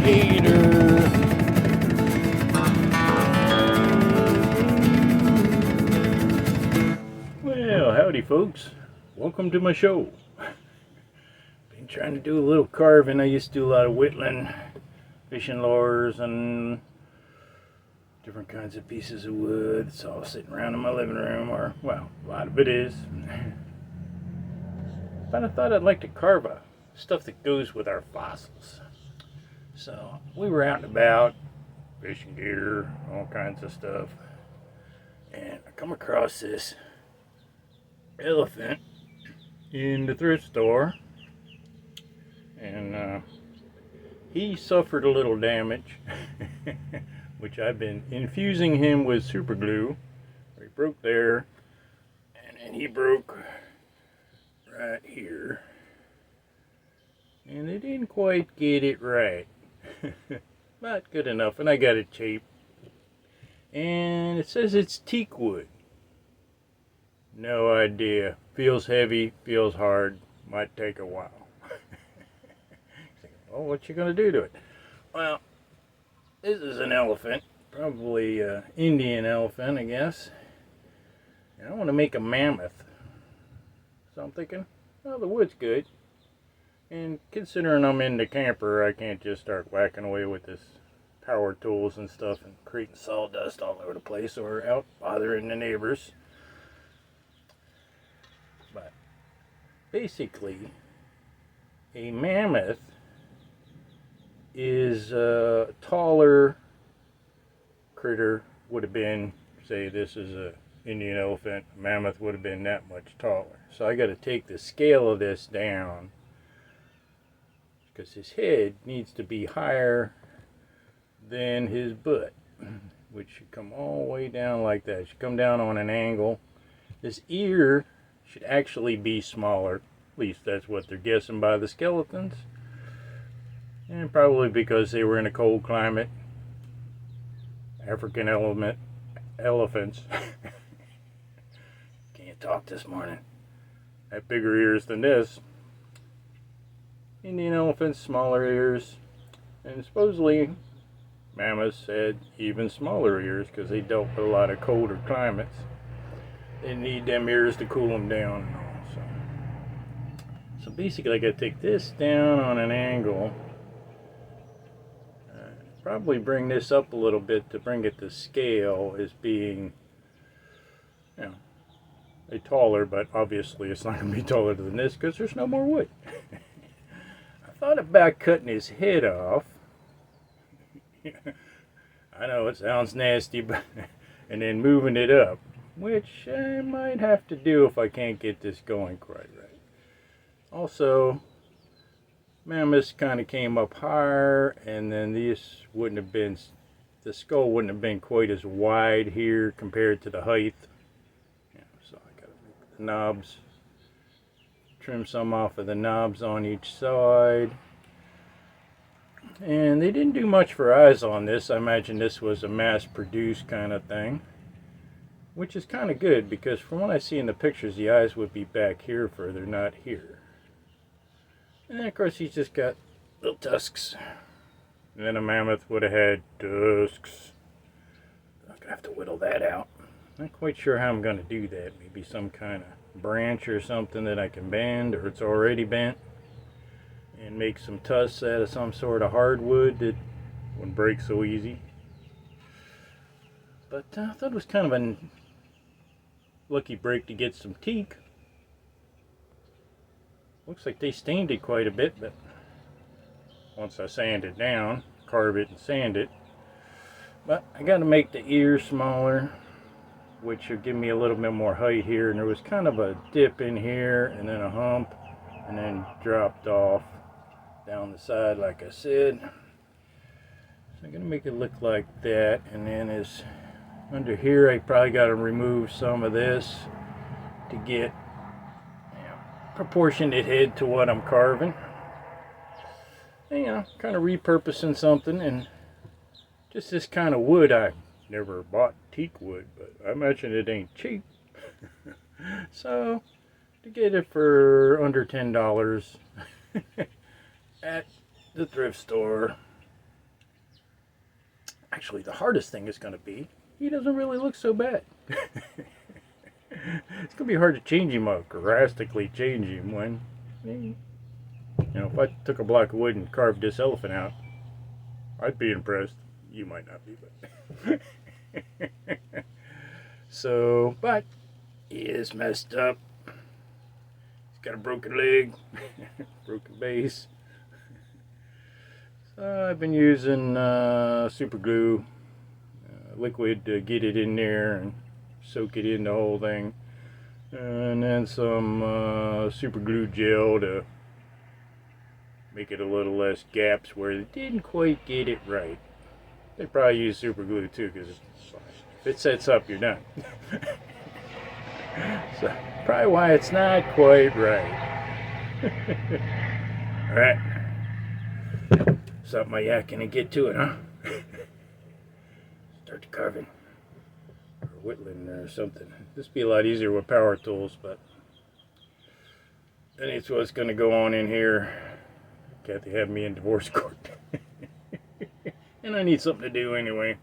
gator. Well, howdy folks. Welcome to my show. Been trying to do a little carving. I used to do a lot of whittling, fishing lures, and different kinds of pieces of wood. It's all sitting around in my living room, or, well, a lot of it is. But I thought I'd like to carve stuff that goes with our fossils. So we were out and about, fishing gear, all kinds of stuff, and I come across this elephant in the thrift store, and he suffered a little damage, which I've been infusing him with super glue. He broke there, and then he broke right here, and they didn't quite get it right. Not good enough, and I got it cheap, and it says it's teak wood. No idea. Feels heavy, feels hard, might take a while. Well, what you gonna do to it? Well, this is an elephant, probably Indian elephant, I guess, and I want to make a mammoth. So I'm thinking, well, the wood's good, and considering I'm in the camper, I can't just start whacking away with this power tools and stuff and creating sawdust all over the place or out bothering the neighbors. But basically, a mammoth is a taller critter. Would have been, say this is a Indian elephant, a mammoth would have been that much taller. So I got to take the scale of this down, because his head needs to be higher than his butt, which should come all the way down like that. It should come down on an angle. His ear should actually be smaller. At least that's what they're guessing by the skeletons. And probably because they were in a cold climate. African elephants can't talk this morning. Have bigger ears than this. Indian elephants, smaller ears, and supposedly mammoths had even smaller ears because they dealt with a lot of colder climates. They need them ears to cool them down and all. So basically I got to take this down on an angle. Probably bring this up a little bit to bring it to scale as being, you know, a taller, but obviously it's not going to be taller than this because there's no more wood. I thought about cutting his head off. I know it sounds nasty, but and then moving it up, which I might have to do if I can't get this going quite right. Also, mammoths kind of came up higher, and then this wouldn't have been, the skull wouldn't have been quite as wide here compared to the height. Yeah, so I gotta make the knobs, trim some off of the knobs on each side. And they didn't do much for eyes on this. I imagine this was a mass-produced kind of thing, which is kind of good because from what I see in the pictures, the eyes would be back here further, not here. And then of course he's just got little tusks. And then a mammoth would have had tusks. I'm going to have to whittle that out. Not quite sure how I'm going to do that. Maybe some kind of branch or something that I can bend, or it's already bent. And make some tusks out of some sort of hardwood that wouldn't break so easy. But I thought it was kind of a lucky break to get some teak. Looks like they stained it quite a bit, but once I sand it down, carve it and sand it. But I got to make the ears smaller, which will give me a little bit more height here. And there was kind of a dip in here, and then a hump, and then dropped off down the side like I said. So I'm going to make it look like that, and then as under here I probably got to remove some of this to get proportionate head to what I'm carving. And, you know, kind of repurposing something, and just this kind of wood. I never bought teak wood, but I imagine it ain't cheap. So to get it for under $10 at the thrift store, actually the hardest thing is going to be, he doesn't really look so bad. It's going to be hard to change him up, drastically change him when, you know, if I took a block of wood and carved this elephant out, I'd be impressed. You might not be, but... So, but he is messed up. He's got a broken leg, broken base. So I've been using super glue, liquid to get it in there and soak it in the whole thing, and then some super glue gel to make it a little less gaps where it didn't quite get it right. They probably use super glue too, because if it sets up, you're done. So probably why it's not quite right. All right, something my yak gonna get to it, huh? Start the carving or whittling or something. This would be a lot easier with power tools, but then it's what's gonna go on in here. Kathy had me in divorce court. And I need something to do anyway.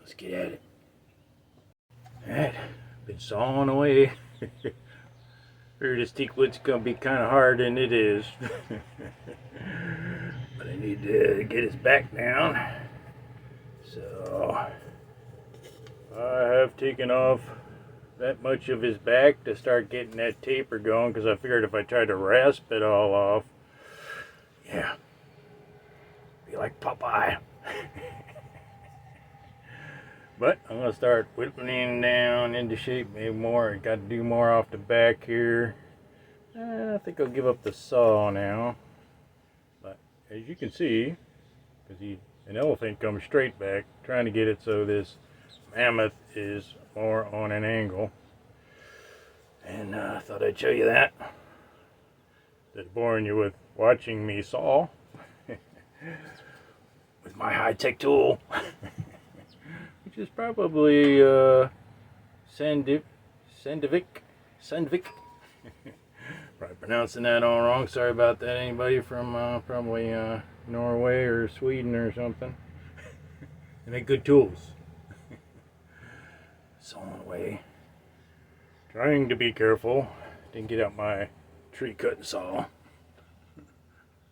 Let's get at it. Alright, been sawing away. Figured this teak wood's gonna be kind of hard, and it is. But I need to get his back down. So I have taken off that much of his back to start getting that taper going, because I figured if I tried to rasp it all off, yeah, be like Popeye. But I'm going to start whittling down into shape, maybe more. I got to do more off the back here. I think I'll give up the saw now. But as you can see, because an elephant comes straight back, trying to get it so this mammoth is more on an angle. And I thought I'd show you that. Instead of boring you with watching me saw with my high-tech tool. Which is probably Sandvik. Probably pronouncing that all wrong. Sorry about that, anybody from probably Norway or Sweden or something. They make good tools. Sawing away. Trying to be careful. Didn't get out my tree cutting saw.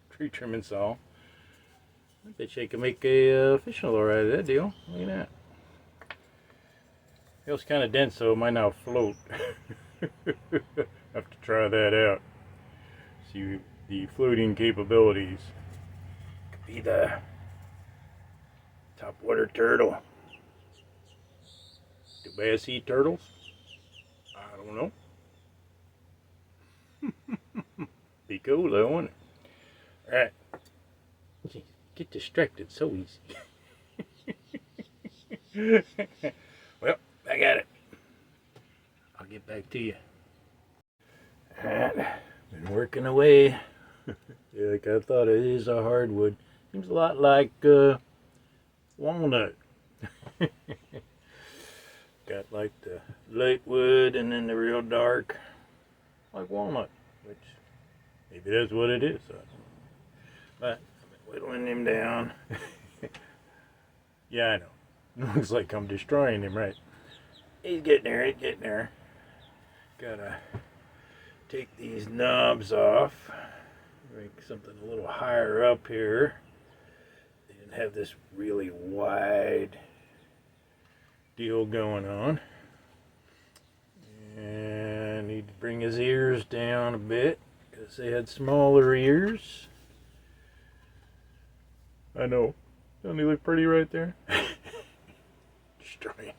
Tree trimming saw. I bet you I can make a fishing lure out of that deal. Look at that. It was kind of dense, so it might not float. Have to try that out. See the floating capabilities. Could be the topwater turtle. Do bass eat turtles? I don't know. Be cool though, wouldn't it? Alright. Jeez, get distracted so easy. Well, I got it. I'll get back to you. Alright, been working away. Yeah, like I thought, it is a hardwood. Seems a lot like walnut. Got like the light wood and then the real dark, like walnut, which maybe that's what it is. But I've been whittling him down. Yeah, I know. Looks like I'm destroying him, right? He's getting there, he's getting there. Gotta take these knobs off. Make something a little higher up here. They didn't have this really wide deal going on. And I need to bring his ears down a bit, because they had smaller ears. I know. Don't they look pretty right there? Destroying.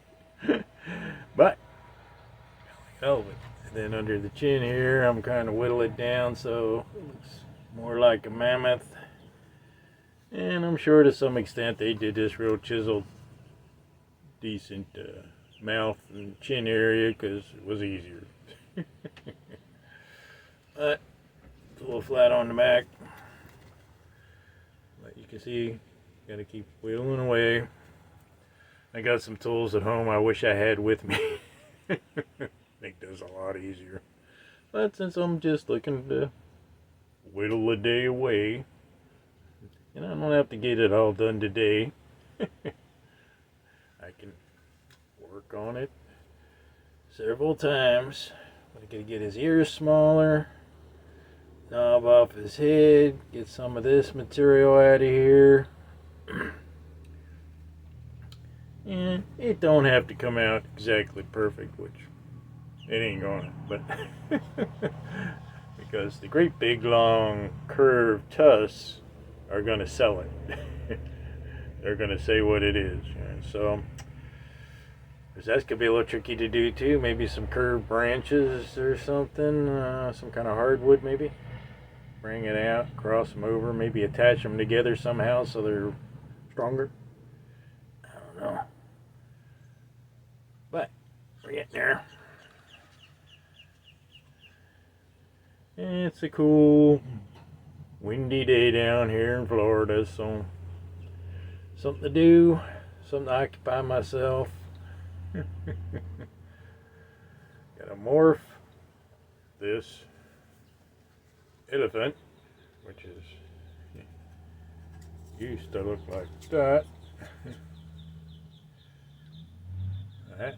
But and then under the chin here, I'm kind of whittle it down so it looks more like a mammoth. And I'm sure to some extent they did this real chiseled, decent mouth and chin area because it was easier. But it's a little flat on the back. But you can see, gotta keep whittling away. I got some tools at home I wish I had with me. Make this a lot easier. But since I'm just looking to whittle a day away, and I don't have to get it all done today, I can work on it several times. I gotta get his ears smaller, knob off his head, get some of this material out of here. And it don't have to come out exactly perfect, which it ain't gonna, but because the great big long curved tusks are gonna sell it. They're gonna say what it is. And so that's gonna be a little tricky to do too. Maybe some curved branches or something, some kind of hardwood maybe. Bring it out, cross them over, maybe attach them together somehow so they're stronger. I don't know. But we're getting there. It's a cool windy day down here in Florida, so something to do, something to occupy myself. Gotta morph this elephant, which is used to look like that. Alright.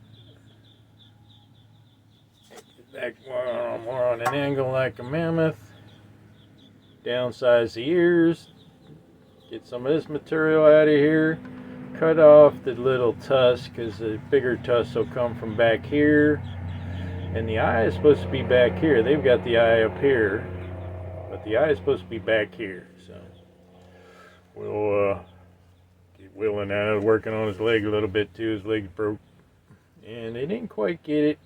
Back more on an angle like a mammoth. Downsize the ears. Get some of this material out of here. Cut off the little tusk because the bigger tusk will come from back here. And the eye is supposed to be back here. They've got the eye up here, but the eye is supposed to be back here. So we'll get Willing out, working on his leg a little bit too. His leg broke, and they didn't quite get it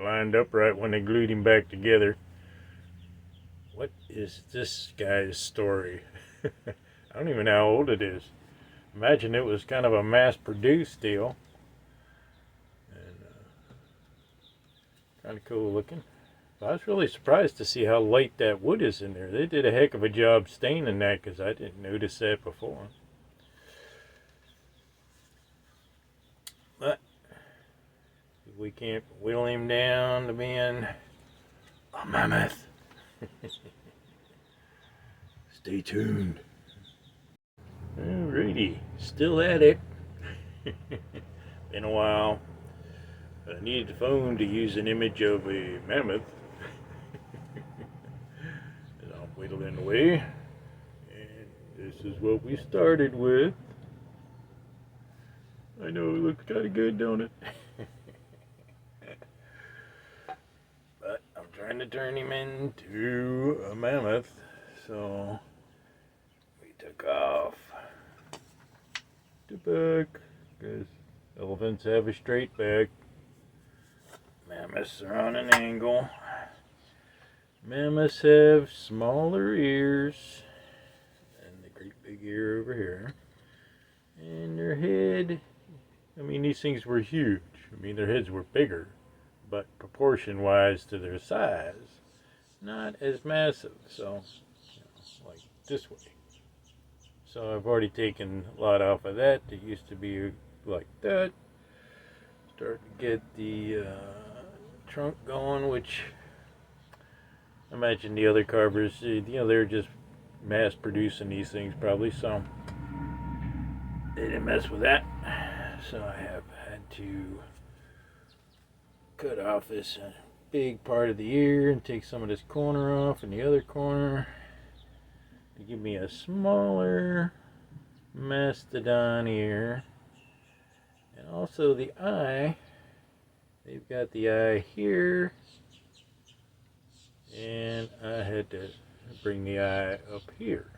lined up right when they glued him back together. What is this guy's story? I don't even know how old it is. Imagine it was kind of a mass-produced deal. And kind of cool looking. But I was really surprised to see how light that wood is in there. They did a heck of a job staining that because I didn't notice that before. But we can't whittle him down to being a mammoth. Stay tuned. Alrighty, still at it. Been a while. I needed the phone to use an image of a mammoth. And I'll whittle it away. And this is what we started with. I know it looks kind of good, don't it? But I'm trying to turn him into a mammoth. So we took off the back because elephants have a straight back. Mammoths are on an angle. Mammoths have smaller ears and the great big ear over here. And their head, I mean, these things were huge. I mean, their heads were bigger, but proportion wise to their size, not as massive. So, you know, like this way. So I've already taken a lot off of that. It used to be like that. Start to get the trunk going, which I imagine the other carvers, you know, they're just mass producing these things probably, so they didn't mess with that. So I have had to cut off this big part of the ear and take some of this corner off and the other corner to give me a smaller mastodon ear. And also the eye, they've got the eye here, and I had to bring the eye up here.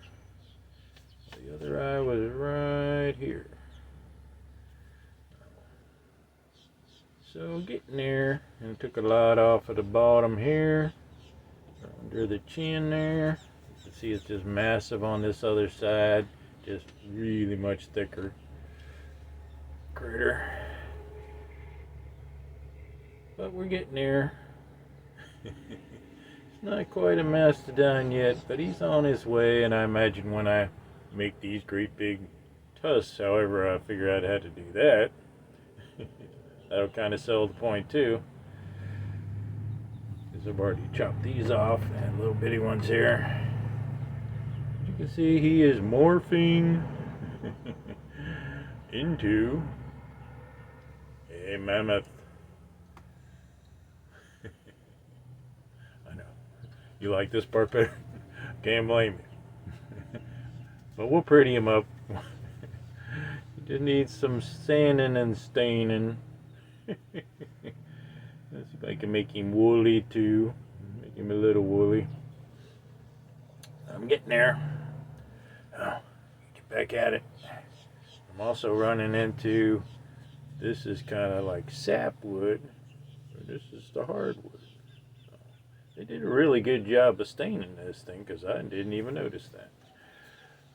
The other eye was right here. So getting there, and took a lot off of the bottom here, under the chin there. You can see it's just massive on this other side, just really much thicker critter. But we're getting there. It's not quite a mastodon yet, but he's on his way, and I imagine when I make these great big tusks, however I figure out how to do that, that'll kind of sell the point too. Because I've already chopped these off, and little bitty ones here. As you can see, he is morphing into a mammoth. I know. You like this part better? Can't blame you. But we'll pretty him up. He just needs some sanding and staining. Let's see if I can make him woolly too. Make him a little woolly. I'm getting there. Oh, get back at it. I'm also running into, this is kind of like sapwood, or this is the hardwood. So they did a really good job of staining this thing, because I didn't even notice that.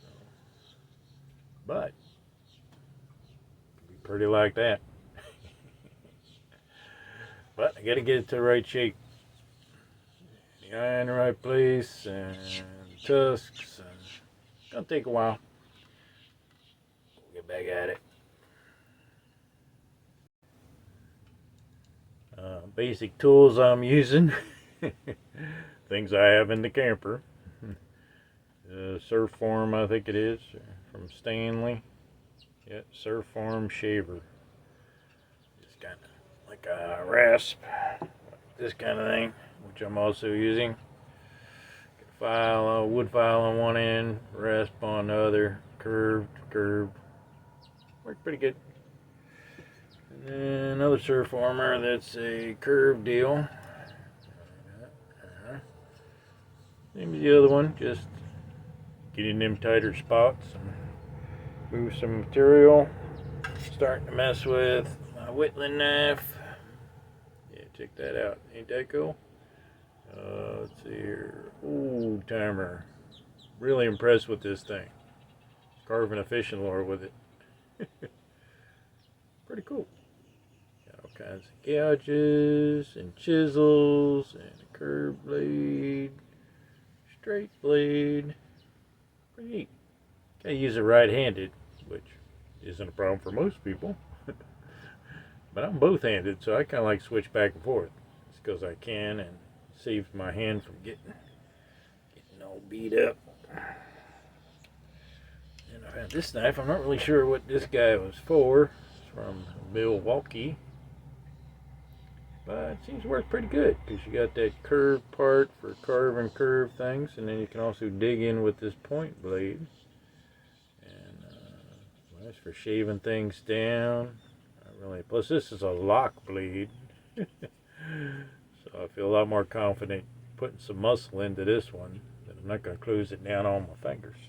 So, but it'll be pretty like that. But I got to get it to the right shape. The eye in the right place, and tusks, and it's gonna take a while. We'll get back at it. Basic tools I'm using. Things I have in the camper. Surf Form, I think it is, from Stanley. Yeah, Surf Form shaver. Just kind of like a rasp, this kind of thing, which I'm also using. File, a wood file on one end, rasp on the other, curved. Worked pretty good. And then another surf former that's a curved deal. Same as the other one, just getting them tighter spots and move some material. Starting to mess with my whittling knife. Yeah, check that out. Ain't that cool? Let's see here. Ooh, timer. Really impressed with this thing. Carving a fishing lure with it. Pretty cool. Got all kinds of gouges and chisels and a curved blade, straight blade. Pretty neat. Gotta use it right-handed, which isn't a problem for most people. But I'm both-handed, so I kind of like switch back and forth. It's because I can, and saves my hand from getting all beat up. And I found this knife. I'm not really sure what this guy was for. It's from Milwaukee. But it seems to work pretty good, because you got that curved part for carving curved things, and then you can also dig in with this point blade. And nice for shaving things down. Plus this is a lock blade. So I feel a lot more confident putting some muscle into this one, that I'm not going to close it down on my fingers.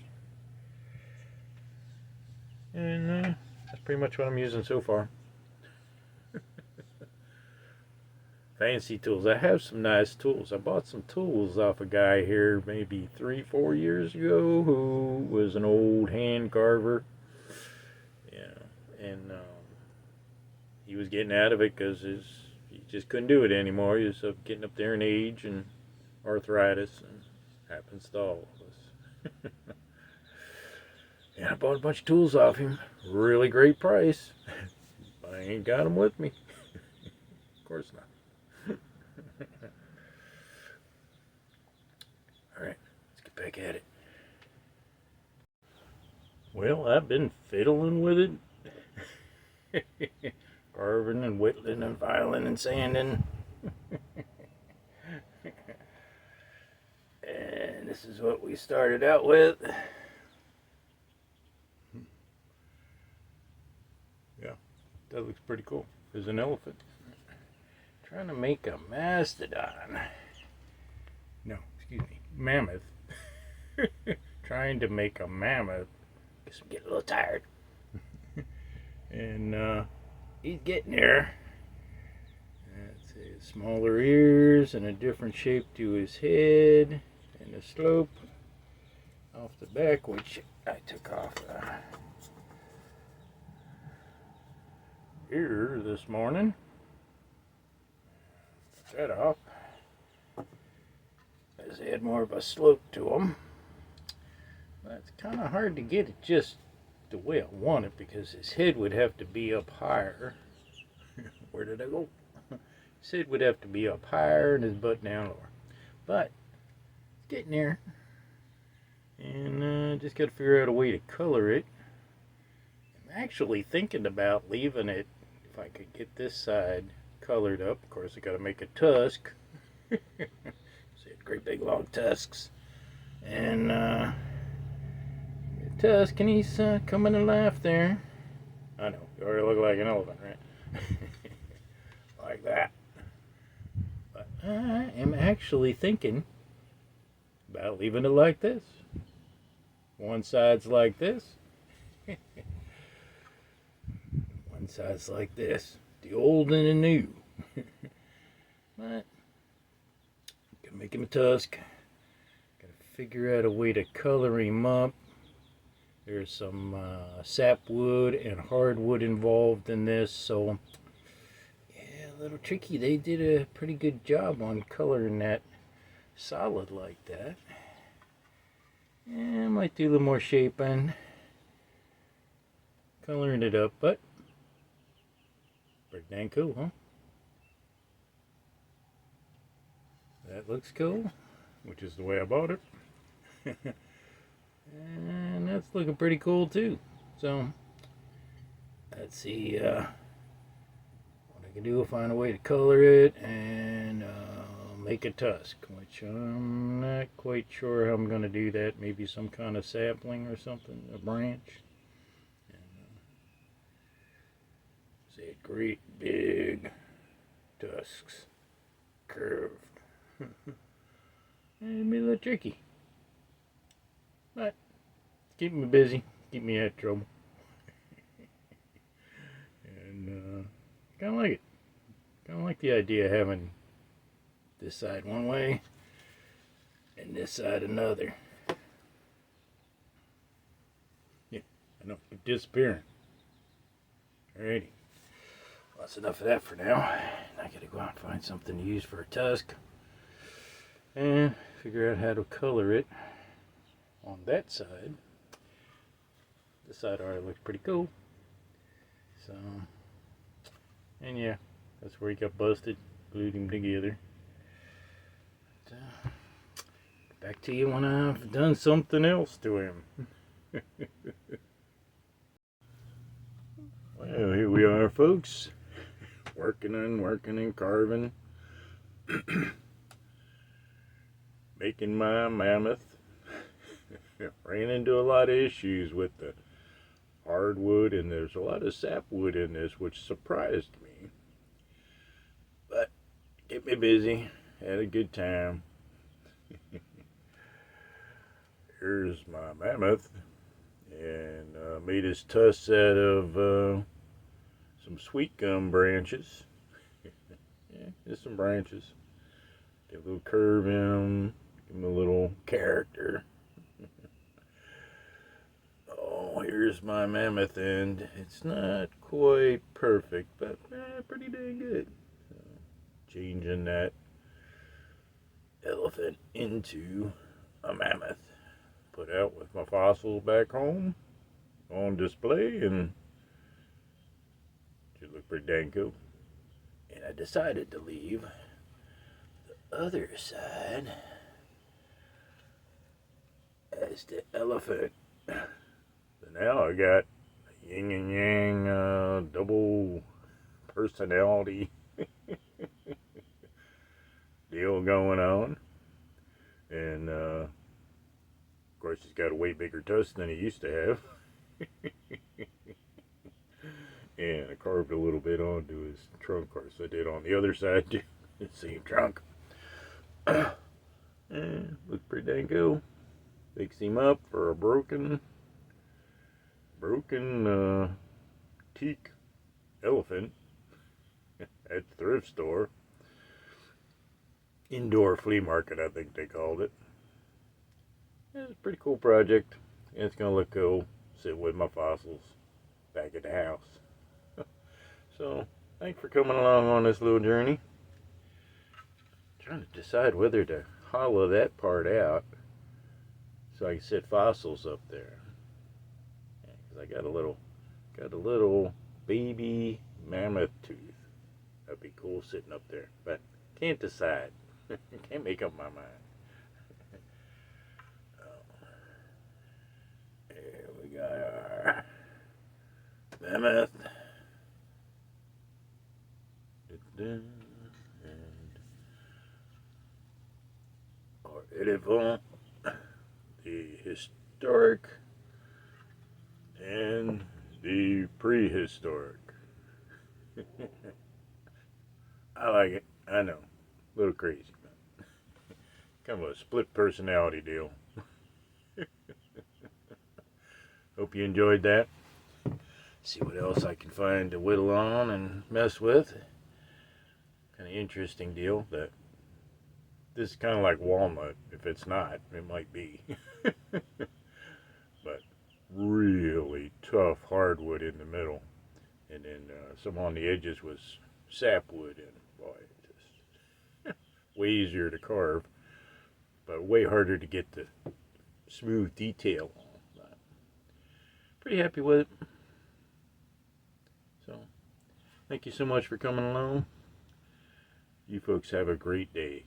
And that's pretty much what I'm using so far. Fancy tools. I have some nice tools. I bought some tools off a guy here maybe 3-4 years ago who was an old hand carver. Yeah, and he was getting out of it because he just couldn't do it anymore. He was getting up there in age and arthritis, and happens to all of us. And I bought a bunch of tools off him. Really great price. I ain't got them with me. Of course not. Alright, let's get back at it. Well, I've been fiddling with it. Carving and whittling and filing and sanding. And this is what we started out with. Yeah, that looks pretty cool. There's an elephant. Trying to make a mastodon. No, excuse me, mammoth. Trying to make a mammoth. Guess I'm getting a little tired. And he's getting there. Let's see, smaller ears and a different shape to his head, and a slope off the back, which I took off ear this morning. Took that off, as they had more of a slope to them. But it's kind of hard to get it just the way I want it, because his head would have to be up higher. Where did I go? His head would have to be up higher and his butt down lower. But it's getting there. And just got to figure out a way to color it. And actually thinking about leaving it, if I could get this side colored up. Of course, I got to make a tusk. See, great big long tusks. And tusk, and he's coming to life there. I know, you already look like an elephant, right? Like that. But I am actually thinking about leaving it like this. One side's like this. One side's like this. The old and the new. But gotta make him a tusk. Gotta figure out a way to color him up. There's some sapwood and hardwood involved in this, so yeah, a little tricky. They did a pretty good job on coloring that solid like that. Yeah, I might do a little more shaping, coloring it up, but pretty dang cool, huh? That looks cool, which is the way I bought it. And that's looking pretty cool too. So let's see what I can do. Find a way to color it and make a tusk, which I'm not quite sure how I'm going to do that. Maybe some kind of sapling or something, a branch. And, see, great big tusks, curved. It'd be a little tricky, but keep me busy, keep me out of trouble. And kind of like it. Kind of like the idea of having this side one way and this side another. Yeah, I know, it's disappearing. Alrighty. Well, that's enough of that for now. I gotta go out and find something to use for a tusk and figure out how to color it on that side. This side already looks pretty cool. So, and yeah, that's where he got busted. Glued him together. But, back to you when I've done something else to him. Well, here we are, folks. Working and carving. Making my mammoth. Ran into a lot of issues with the hardwood, and there's a lot of sapwood in this, which surprised me. But kept me busy. Had a good time. Here's my mammoth, and made his tusks out of some sweet gum branches. Yeah, just some branches. Get a little curve in them, give them a little character. Oh, here's my mammoth end. It's not quite perfect, but pretty dang good. So, changing that elephant into a mammoth. Put out with my fossils back home on display, and should look pretty dang cool. And I decided to leave the other side as the elephant. So now I got a yin and yang double personality deal going on. And of course he's got a way bigger tusk than he used to have. And I carved a little bit onto his trunk. Of course I did on the other side too. The same trunk. And looks pretty dang cool. Fix him up for a broken teak elephant at the thrift store. Indoor flea market, I think they called it. It's a pretty cool project. And it's going to look cool. Sit with my fossils back at the house. So, thanks for coming along on this little journey. Trying to decide whether to hollow that part out so I can set fossils up there. Because I got a little baby mammoth tooth. That'd be cool sitting up there, but can't decide. Can't make up my mind. There we got our Mammoth. And our elephant, the historic and the prehistoric. I like it. I know. A little crazy. Kind of a split personality deal. Hope you enjoyed that. See what else I can find to whittle on and mess with. Kind of interesting deal. That this is kind of like walnut. If it's not, it might be. But really tough hardwood in the middle, and then some on the edges was sapwood, and boy, just way easier to carve, but way harder to get the smooth detail on. But pretty happy with it. So, thank you so much for coming along. You folks have a great day.